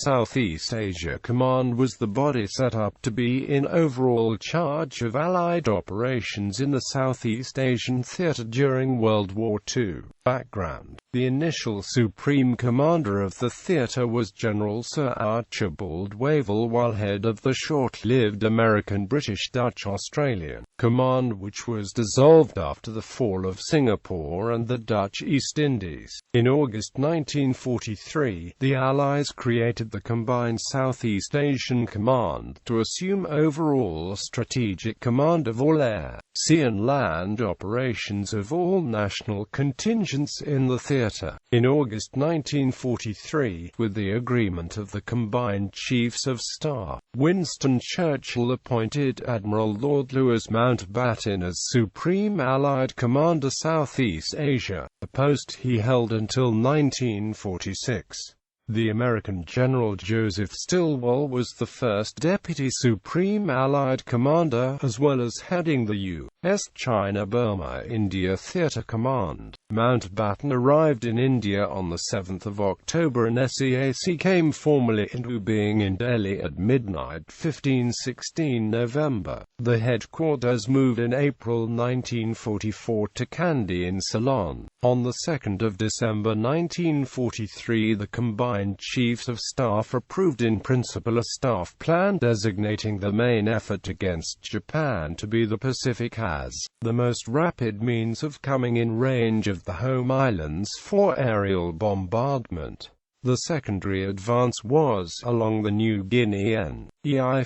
Southeast Asia Command was the body set up to be in overall charge of Allied operations in the Southeast Asian theater during World War II. Background: the initial Supreme Commander of the theater was General Sir Archibald Wavell, while head of the short-lived American-British-Dutch-Australian Command, which was dissolved after the fall of Singapore and the Dutch East Indies. In August 1943, the Allies created the Combined Southeast Asian Command to assume overall strategic command of all air, sea and land operations of all national contingents in the theater. In August 1943, with the agreement of the Combined Chiefs of Staff, Winston Churchill appointed Admiral Lord Louis Mountbatten as Supreme Allied Commander Southeast Asia, a post he held until 1946. The American General Joseph Stilwell was the first Deputy Supreme Allied Commander, as well as heading the U.S. China-Burma-India Theater Command. Mountbatten arrived in India on 7 October and SEAC came formally into being in Delhi at midnight 15/16 November. The headquarters moved in April 1944 to Kandy in Ceylon. On 2 December 1943, the Combined Chiefs of Staff approved in principle a staff plan designating the main effort against Japan to be the Pacific as the most rapid means of coming in range of the home islands for aerial bombardment. The secondary advance was along the New Guinea and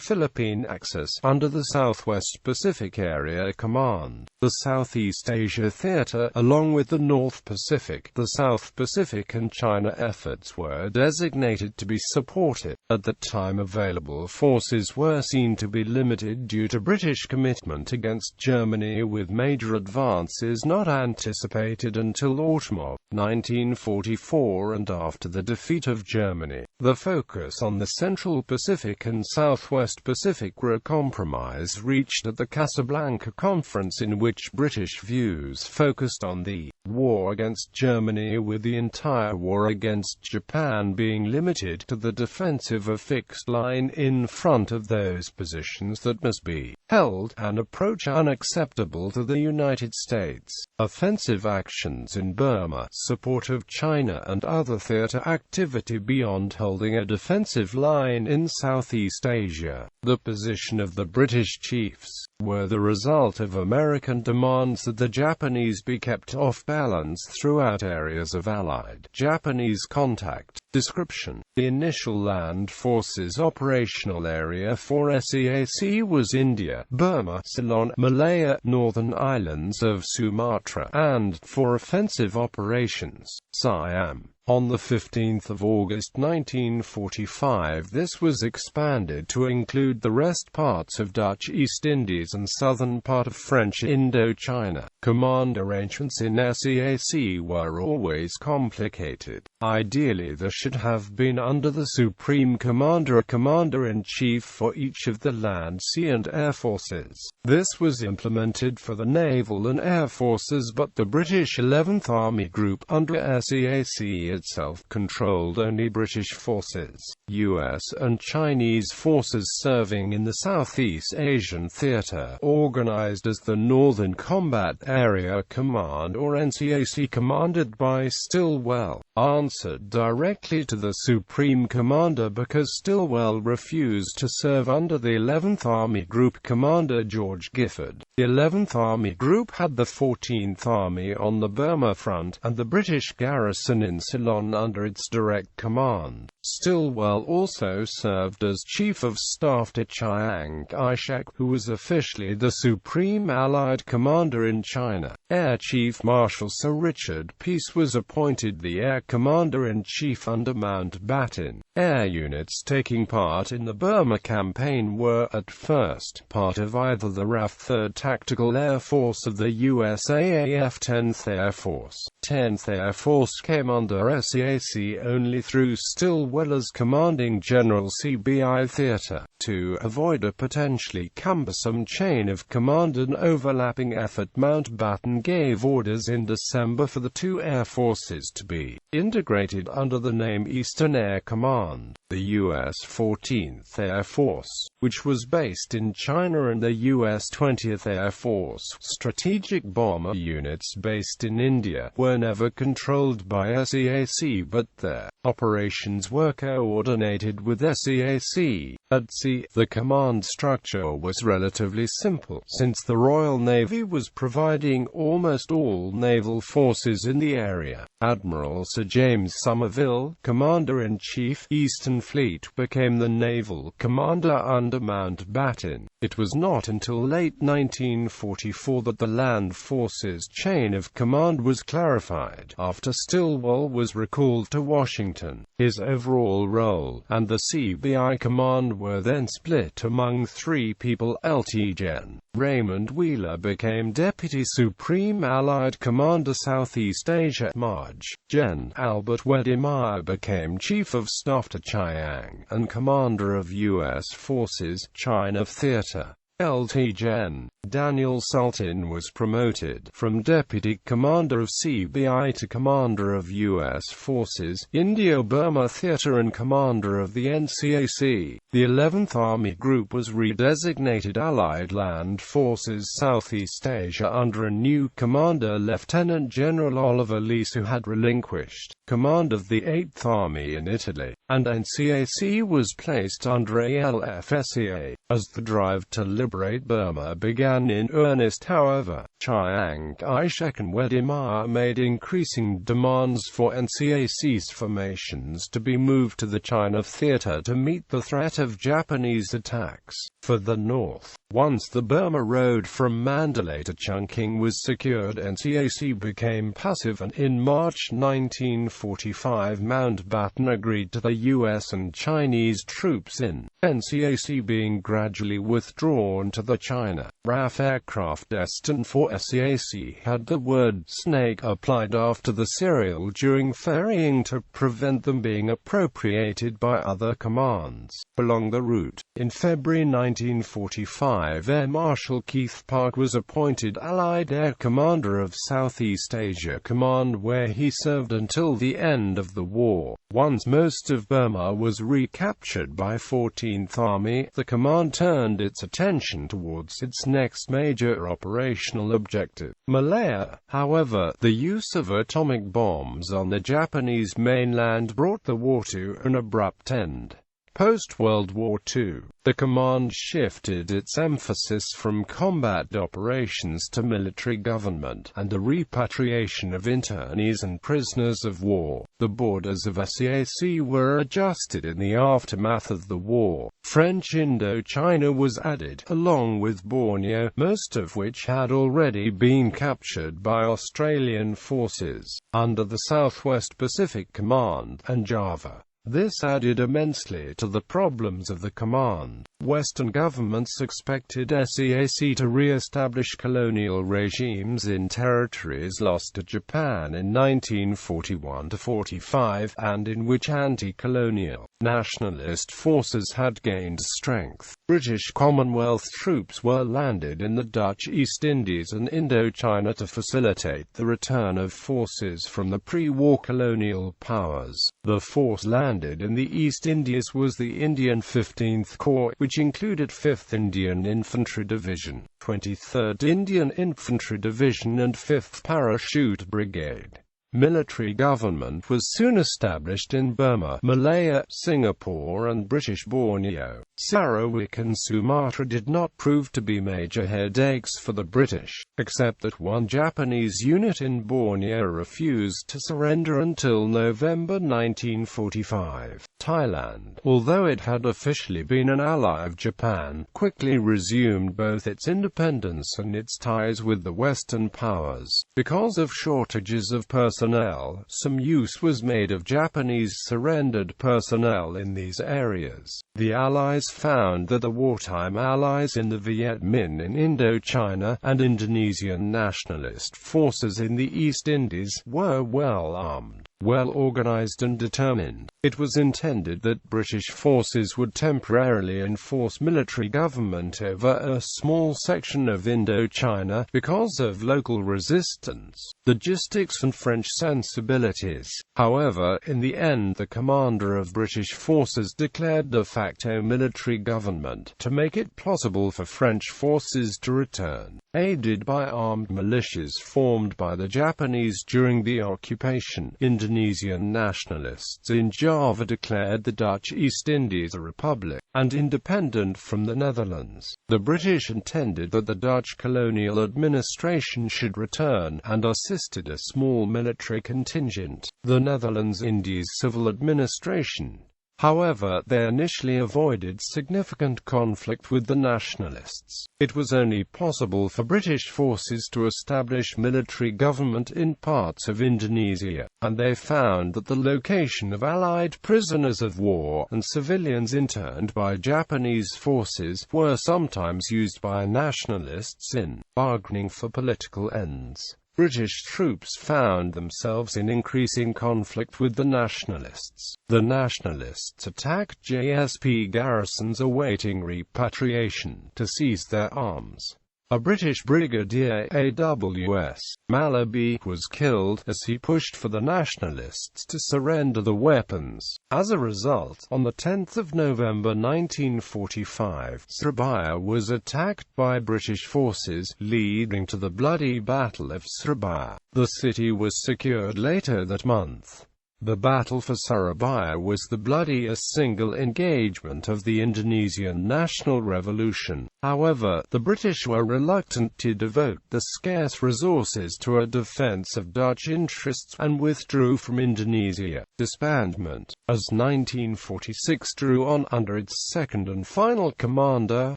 Philippine axis under the Southwest Pacific Area Command. The Southeast Asia Theater, along with the North Pacific, the South Pacific and China efforts were designated to be supported. At the time, available forces were seen to be limited due to British commitment against Germany, with major advances not anticipated until autumn of 1944 and after the defeat of Germany. The focus on the Central Pacific and Southwest Pacific were a compromise reached at the Casablanca Conference, in which British views focused on the war against Germany, with the entire war against Japan being limited to the defense of a fixed line in front of those positions that must be held, an approach unacceptable to the United States. Offensive actions in Burma, support of China and other theater activity beyond holding a defensive line in Southeast Asia. The position of the British chiefs were the result of American demands that the Japanese be kept off balance throughout areas of Allied Japanese contact. Description: the initial land forces operational area for SEAC was India, Burma, Ceylon, Malaya, northern islands of Sumatra, and for offensive operations, Siam. On 15 August 1945, this was expanded to include the rest parts of Dutch East Indies and southern part of French Indochina. Command arrangements in SEAC were always complicated. Ideally, there should have been under the Supreme Commander a Commander-in-Chief for each of the land, sea and air forces. This was implemented for the naval and air forces, but the British 11th Army Group under SEAC itself controlled only British forces. US and Chinese forces serving in the Southeast Asian Theater, organized as the Northern Combat Area Command or NCAC, commanded by Stilwell, answered directly to the Supreme Commander because Stilwell refused to serve under the 11th Army Group Commander George Gifford. The 11th Army Group had the 14th Army on the Burma front, and the British garrison in Ceylon under its direct command. Stilwell also served as Chief of Staff to Chiang Kai-shek, who was officially the Supreme Allied Commander in China. Air Chief Marshal Sir Richard Peace was appointed the Air Commander-in-Chief under Mountbatten. Air units taking part in the Burma campaign were, at first, part of either the RAF 3rd Tactical Air Force of the USAAF 10th Air Force. 10th Air Force came under SEAC only through Stilwell as commanding General CBI Theater. To avoid a potentially cumbersome chain of command and overlapping effort, Mountbatten Washington gave orders in December for the two air forces to be integrated under the name Eastern Air Command. The U.S. 14th Air Force, which was based in China, and the U.S. 20th Air Force, strategic bomber units based in India, were never controlled by SAC, but their operations were coordinated with SAC. At sea, the command structure was relatively simple, since the Royal Navy was providing almost all naval forces in the area. Admiral Sir James Somerville, Commander-in-Chief, Eastern Fleet, became the naval commander under Mountbatten. It was not until late 1944 that the land forces chain of command was clarified, after Stilwell was recalled to Washington. His overall role and the CBI command were then split among three people. Lt. Gen. Raymond Wheeler became Deputy Supreme Allied Commander Southeast Asia. Maj. Gen. Albert Wedemeyer became Chief of Staff to Chiang and Commander of U.S. Forces, China Theater. Lt. Gen. Daniel Sultan was promoted from Deputy Commander of CBI to Commander of U.S. Forces, India-Burma Theater, and Commander of the NCAC. The 11th Army Group was redesignated Allied Land Forces Southeast Asia under a new commander, Lieutenant General Oliver Leese, who had relinquished command of the 8th Army in Italy, and NCAC was placed under ALFSEA. As the drive to liberate Burma began in earnest, however, Chiang Kai-shek and Wedemeyer made increasing demands for NCAC's formations to be moved to the China Theater to meet the threat of Japanese attacks. For the North, once the Burma Road from Mandalay to Chungking was secured, NCAC became passive, and in March 1945 Mountbatten agreed to the U.S. and Chinese troops in NCAC being gradually withdrawn to the China RAF aircraft destined for SAC had the word "snake" applied after the serial during ferrying to prevent them being appropriated by other commands along the route. In February 1945, Air Marshal Keith Park was appointed Allied Air Commander of Southeast Asia Command, where he served until the end of the war. Once most of Burma was recaptured by 14th Army, the command turned its attention towards its next major operational objective, Malaya. However, the use of atomic bombs on the Japanese mainland brought the war to an abrupt end. Post-World War II, the command shifted its emphasis from combat operations to military government, and the repatriation of internees and prisoners of war. The borders of SAC were adjusted in the aftermath of the war. French Indochina was added, along with Borneo, most of which had already been captured by Australian forces, under the Southwest Pacific Command, and Java. This added immensely to the problems of the command. Western governments expected SAC to re-establish colonial regimes in territories lost to Japan in 1941–45, and in which anti-colonial, nationalist forces had gained strength. British Commonwealth troops were landed in the Dutch East Indies and Indochina to facilitate the return of forces from the pre-war colonial powers. The force landed in the East Indies was the Indian 15th Corps, which included 5th Indian Infantry Division, 23rd Indian Infantry Division and 5th Parachute Brigade. Military government was soon established in Burma, Malaya, Singapore and British Borneo. Sarawak and Sumatra did not prove to be major headaches for the British, except that one Japanese unit in Borneo refused to surrender until November 1945. Thailand, although it had officially been an ally of Japan, quickly resumed both its independence and its ties with the Western powers. Because of shortages of personnel, some use was made of Japanese surrendered personnel in these areas. The Allies found that the wartime allies in the Viet Minh in Indochina, and Indonesian nationalist forces in the East Indies, were well armed. well organized and determined. It was intended that British forces would temporarily enforce military government over a small section of Indochina, because of local resistance, logistics and French sensibilities. However, in the end the commander of British forces declared de facto military government, to make it possible for French forces to return, aided by armed militias formed by the Japanese during the occupation. Indonesian nationalists in Java declared the Dutch East Indies a republic, and independent from the Netherlands. The British intended that the Dutch colonial administration should return, and assisted a small military contingent, the Netherlands Indies Civil Administration. However, they initially avoided significant conflict with the nationalists. It was only possible for British forces to establish military government in parts of Indonesia, and they found that the location of Allied prisoners of war and civilians interned by Japanese forces were sometimes used by nationalists in bargaining for political ends. British troops found themselves in increasing conflict with the nationalists. The nationalists attacked JSP garrisons awaiting repatriation, to seize their arms. A British brigadier, AWS Malaby, was killed as he pushed for the nationalists to surrender the weapons. As a result, on the 10th of November 1945, Surabaya was attacked by British forces, leading to the bloody Battle of Surabaya. The city was secured later that month. The battle for Surabaya was the bloodiest single engagement of the Indonesian national revolution. However, the British were reluctant to devote the scarce resources to a defense of Dutch interests, and withdrew from Indonesia. Disbandment. As 1946 drew on under its second and final commander,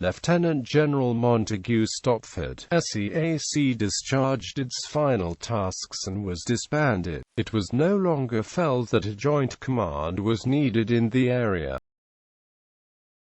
Lieutenant General Montague Stopford, SEAC discharged its final tasks and was disbanded. It was no longer felt that a joint command was needed in the area.